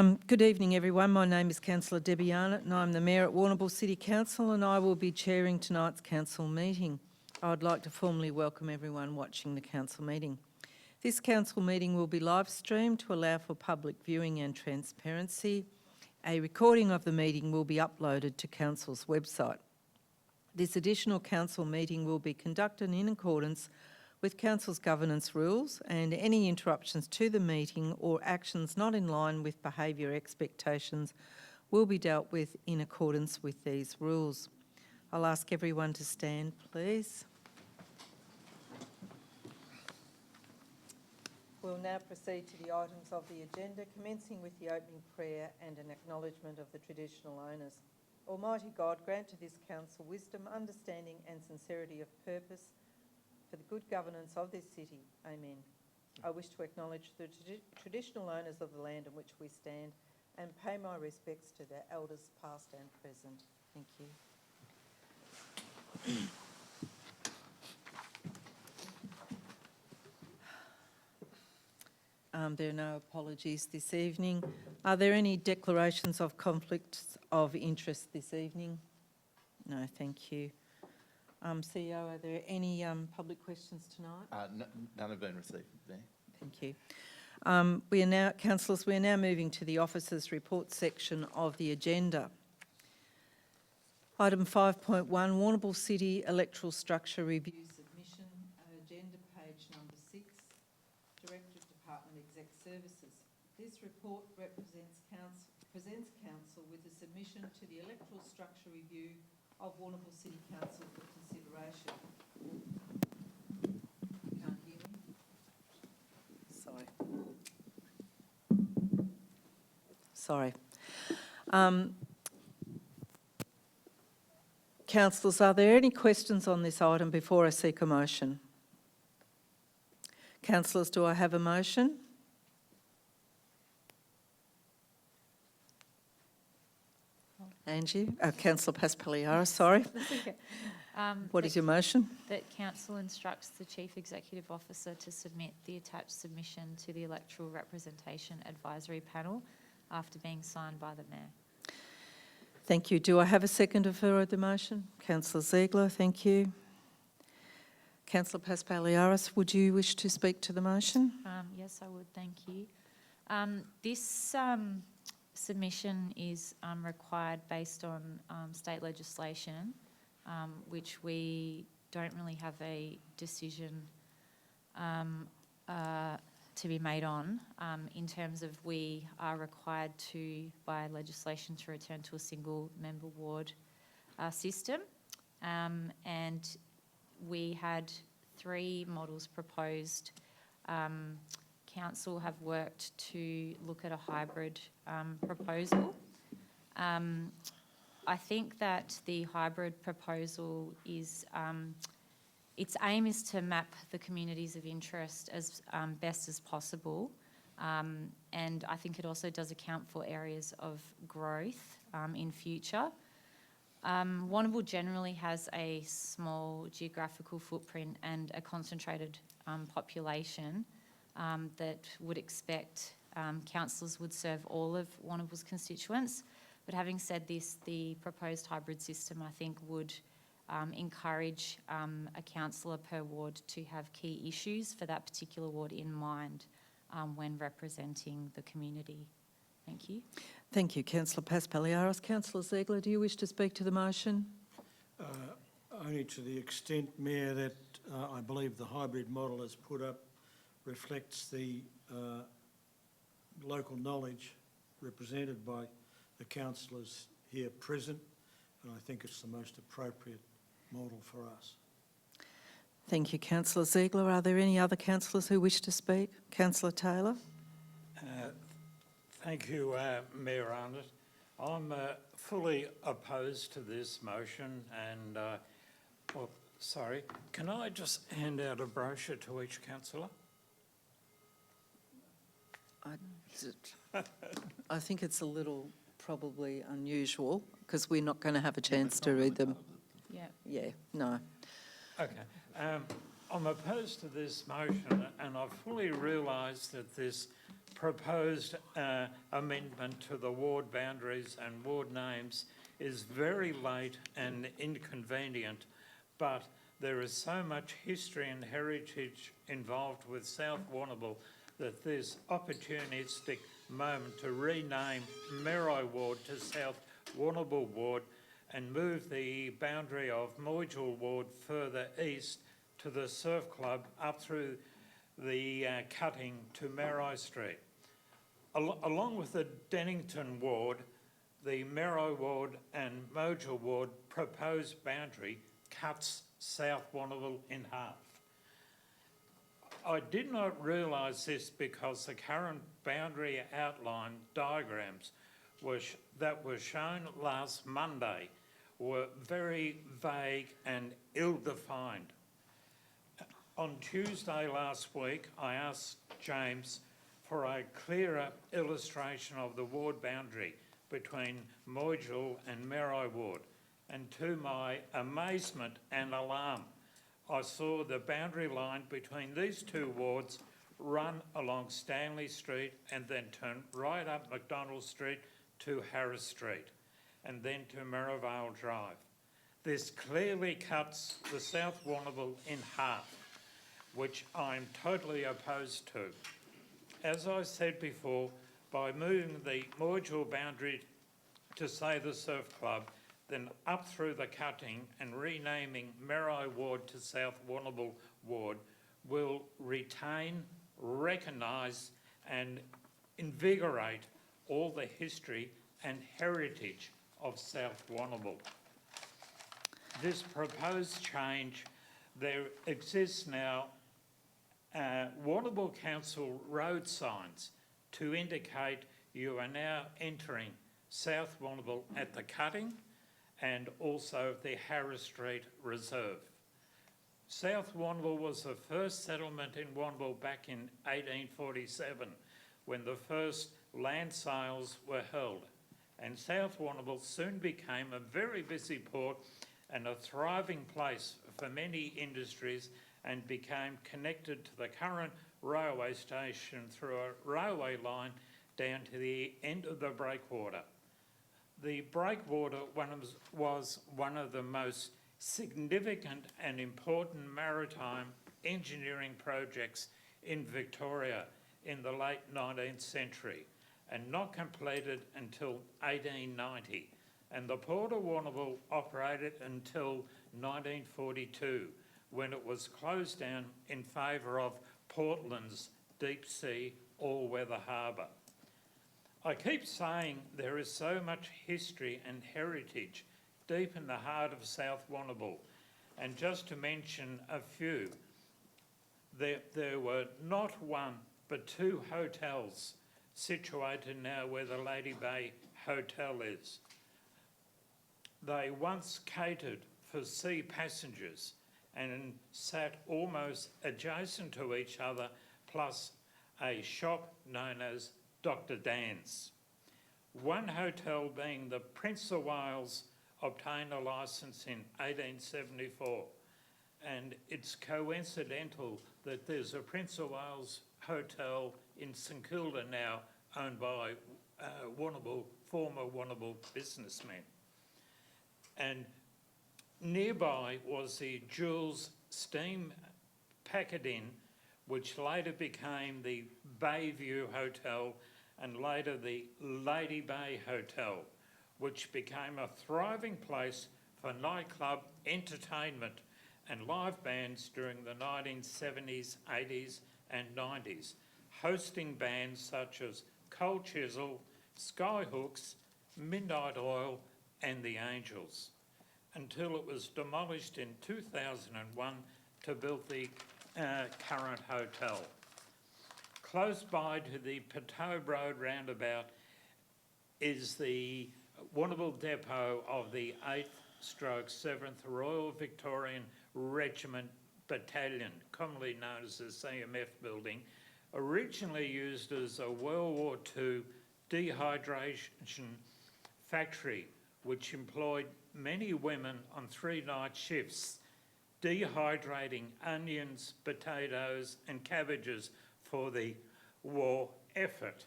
Good evening, everyone. My name is Councillor Debbie Arnott and I'm the Mayor at Warrnambool City Council, and I will be chairing tonight's council meeting. I would like to formally welcome everyone watching the council meeting. This council meeting will be live streamed to allow for public viewing and transparency. A recording of the meeting will be uploaded to council's website. This additional council meeting will be conducted in accordance with council's governance rules, and any interruptions to the meeting or actions not in line with behaviour expectations will be dealt with in accordance with these rules. I'll ask everyone to stand, please. We'll now proceed to the items of the agenda, commencing with the opening prayer and an acknowledgement of the traditional owners. Almighty God, grant to this council wisdom, understanding and sincerity of purpose for the good governance of this city. Amen. I wish to acknowledge the traditional owners of the land on which we stand and pay my respects to their elders past and present. Thank you. There are no apologies this evening. Are there any declarations of conflicts of interest this evening? No, thank you. CEO, are there any public questions tonight? None have been received, Mayor. Thank you. Councillors, we are now moving to the officers' report section of the agenda. Item 5.1, Warrnambool City Electoral Structure Review Submission, agenda page number 6, Director of Department Exec Services. This report presents council with a submission to the Electoral Structure Review of Warrnambool City Council for consideration. You can't hear me? Sorry. Councillors, are there any questions on this item before I seek a motion? Councillors, do I have a motion? Angie? Councillor Paspaliaris, sorry. That's okay. What is your motion? That Council instructs the Chief Executive Officer to submit the attached submission to the Electoral Representation Advisory Panel after being signed by the Mayor. Thank you. Do I have a seconder for the motion? Councillor Ziegler, thank you. Councillor Paspaliaris, would you wish to speak to the motion? Yes, I would. Thank you. This submission is required based on state legislation, which we don't really have a decision to be made on, in terms of we are required to, by legislation, to return to a single member ward system, and we had 3 models proposed. Council have worked to look at a hybrid proposal. I think that the hybrid proposal is, its aim is to map the communities of interest as best as possible, and I think it also does account for areas of growth in future. Warrnambool generally has a small geographical footprint and a concentrated population that would expect councillors would serve all of Warrnambool's constituents. But having said this, the proposed hybrid system, I think, would encourage a councillor per ward to have key issues for that particular ward in mind when representing the community. Thank you. Thank you, Councillor Paspaliaris. Councillor Ziegler, do you wish to speak to the motion? Only to the extent, Mayor, that I believe the hybrid model as put up reflects the local knowledge represented by the councillors here present, and I think it's the most appropriate model for us. Thank you, Councillor Ziegler. Are there any other councillors who wish to speak? Councillor Taylor. Thank you, Mayor Arnott. I'm fully opposed to this motion, and sorry, can I just hand out a brochure to each councillor? I think it's a little probably unusual because we're not going to have a chance to read them. Yeah, no. Okay. I'm opposed to this motion, and I fully realise that this proposed amendment to the ward boundaries and ward names is very late and inconvenient, but there is so much history and heritage involved with South Warrnambool that this opportunistic moment to rename Merri Ward to South Warrnambool Ward and move the boundary of Moyjul Ward further east to the Surf Club up through the cutting to Merri Street. Along with the Dennington Ward, the Merri Ward and Moyjul Ward proposed boundary cuts South Warrnambool in half. I did not realise this because the current boundary outline diagrams that were shown last Monday were very vague and ill-defined. On Tuesday last week, I asked James for a clearer illustration of the ward boundary between Moyjul and Merri Ward, and to my amazement and alarm, I saw the boundary line between these two wards run along Stanley Street and then turn right up McDonald Street to Harris Street and then to Merivale Drive. This clearly cuts the South Warrnambool in half, which I'm totally opposed to. As I said before, by moving the Moyjul boundary to, say, the Surf Club, then up through the cutting and renaming Merri Ward to South Warrnambool Ward will retain, recognise and invigorate all the history and heritage of South Warrnambool. This proposed change, there exists now Warrnambool Council road signs to indicate you are now entering South Warrnambool at the cutting and also the Harris Street Reserve. South Warrnambool was the first settlement in Warrnambool back in 1847 when the first land sales were held, and South Warrnambool soon became a very busy port and a thriving place for many industries and became connected to the current railway station through a railway line down to the end of the breakwater. The breakwater was one of the most significant and important maritime engineering projects in Victoria in the late 19th century and not completed until 1890. And the Port of Warrnambool operated until 1942, when it was closed down in favour of Portland's deep sea all-weather harbour. I keep saying there is so much history and heritage deep in the heart of South Warrnambool, and just to mention a few, there were not one but two hotels situated now where the Lady Bay Hotel is. They once catered for sea passengers and sat almost adjacent to each other, plus a shop known as Dr. Dan's. One hotel, being the Prince of Wales, obtained a licence in 1874, and it's coincidental that there's a Prince of Wales hotel in St Kilda now owned by former Warrnambool businessmen. And nearby was the Jules Steam Packet Inn, which later became the Bayview Hotel and later the Lady Bay Hotel, which became a thriving place for nightclub entertainment and live bands during the 1970s, 80s and 90s, hosting bands such as Cold Chisel, Skyhooks, Midnight Oil and the Angels, until it was demolished in 2001 to build the current hotel. Close by to the Pateau Road roundabout is the Warrnambool depot of the 8th/7th Royal Victorian Regiment Battalion, commonly known as the CMF building, originally used as a World War II dehydration factory, which employed many women on 3-night shifts, dehydrating onions, potatoes and cabbages for the war effort.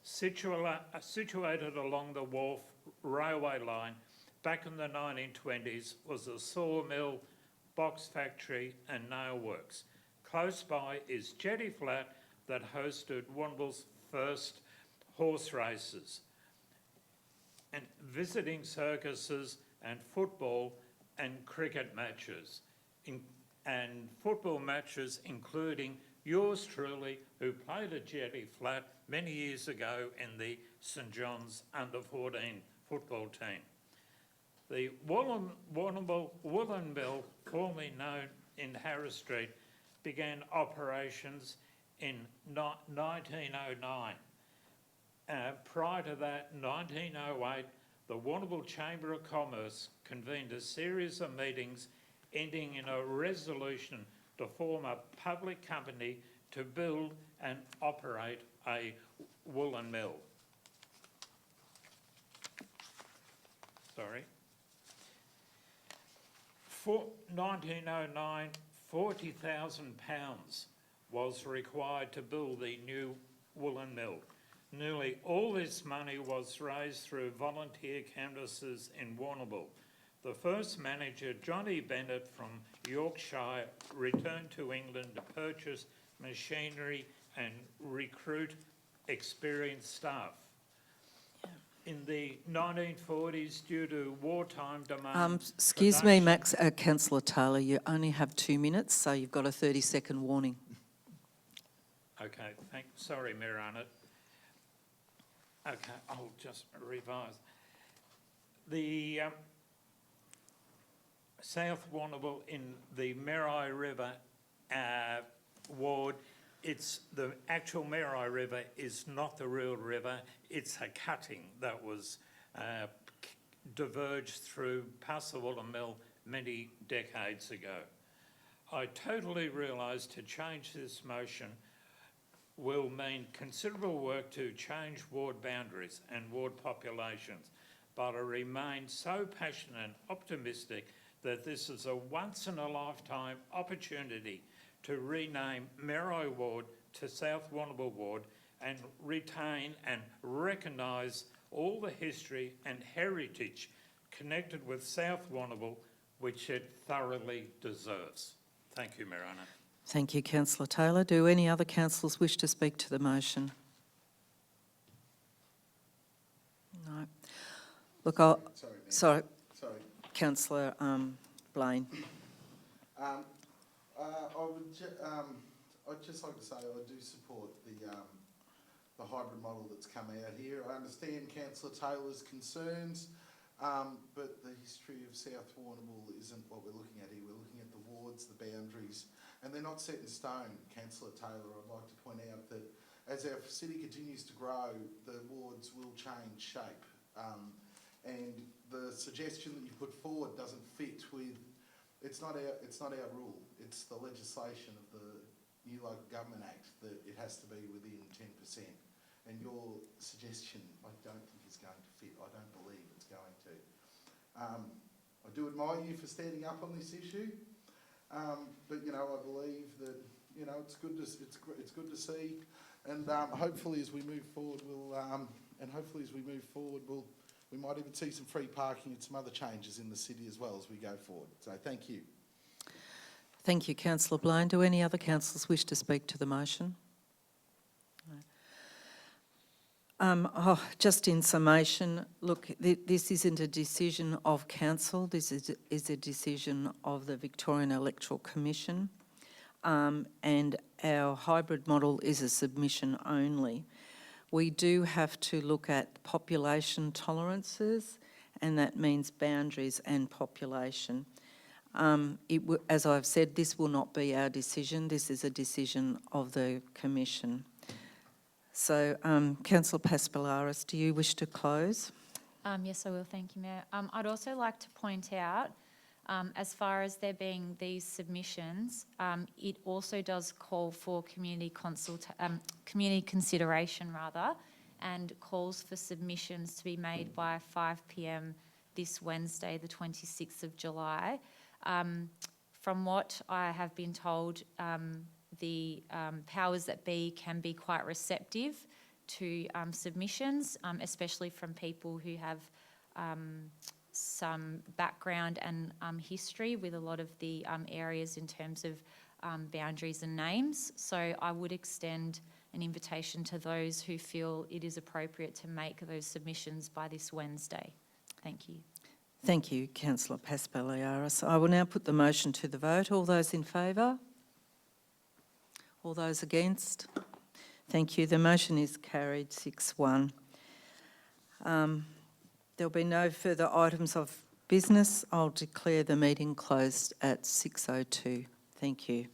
Situated along the Wharf railway line back in the 1920s was a sawmill, box factory and nail works. Close by is Jetty Flat that hosted Warrnambool's first horse races, and visiting circuses and football and cricket matches, and football matches including yours truly, who played at Jetty Flat many years ago in the St John's under-14 football team. The Warrnambool Woolen Mill, formerly known in Harris Street, began operations in 1909. Prior to that, 1908, the Warrnambool Chamber of Commerce convened a series of meetings ending in a resolution to form a public company to build and operate a woolen mill. For 1909, £40,000 was required to build the new woolen mill. Nearly all this money was raised through volunteer canvassers in Warrnambool. The first manager, Johnny Bennett from Yorkshire, returned to England to purchase machinery and recruit experienced staff. In the 1940s, due to wartime demand... Excuse me, Max, Councillor Taylor, you only have 2 minutes, so you've got a 30-second warning. Okay, sorry, Mayor Arnott. Okay, I'll just revise. The South Warrnambool in the Merri River ward, it's the actual Merri River is not the real river, it's a cutting that was diverged through Passawalla Mill many decades ago. I totally realise to change this motion will mean considerable work to change ward boundaries and ward populations, but I remain so passionate and optimistic that this is a once-in-a-lifetime opportunity to rename Merri Ward to South Warrnambool Ward and retain and recognise all the history and heritage connected with South Warrnambool, which it thoroughly deserves. Thank you, Mayor Arnott. Thank you, Councillor Taylor. Do any other councillors wish to speak to the motion? No. Look, sorry, Councillor Blaine. I'd just like to say I do support the hybrid model that's come out here. I understand Councillor Taylor's concerns, but the history of South Warrnambool isn't what we're looking at here. We're looking at the wards, the boundaries, and they're not set in stone, Councillor Taylor. I'd like to point out that as our city continues to grow, the wards will change shape. And the suggestion that you put forward doesn't fit with, it's not our rule, it's the legislation of the new Local Government Act that it has to be within 10%. And your suggestion, I don't think is going to fit. I don't believe it's going to. I do admire you for standing up on this issue, but you know, I believe that you know it's good to see, and hopefully as we move forward, we might even see some free parking and some other changes in the city as well as we go forward. So thank you. Thank you, Councillor Blaine. Do any other councillors wish to speak to the motion? Just in summation, look, this isn't a decision of council. This is a decision of the Victorian Electoral Commission, and our hybrid model is a submission only. We do have to look at population tolerances, and that means boundaries and population. As I've said, this will not be our decision. This is a decision of the Commission. So, Councillor Paspallaris, do you wish to close? Yes, I will. Thank you, Mayor. I'd also like to point out, as far as there being these submissions, it also does call for community consideration, and calls for submissions to be made by 5 p.m. this Wednesday, the 26th of July. From what I have been told, the powers that be can be quite receptive to submissions, especially from people who have some background and history with a lot of the areas in terms of boundaries and names. So I would extend an invitation to those who feel it is appropriate to make those submissions by this Wednesday. Thank you. Thank you, Councillor Paspaliaris. I will now put the motion to the vote. All those in favour? All those against? Thank you. The motion is carried 6-1. There'll be no further items of business. I'll declare the meeting closed at 6:02. Thank you.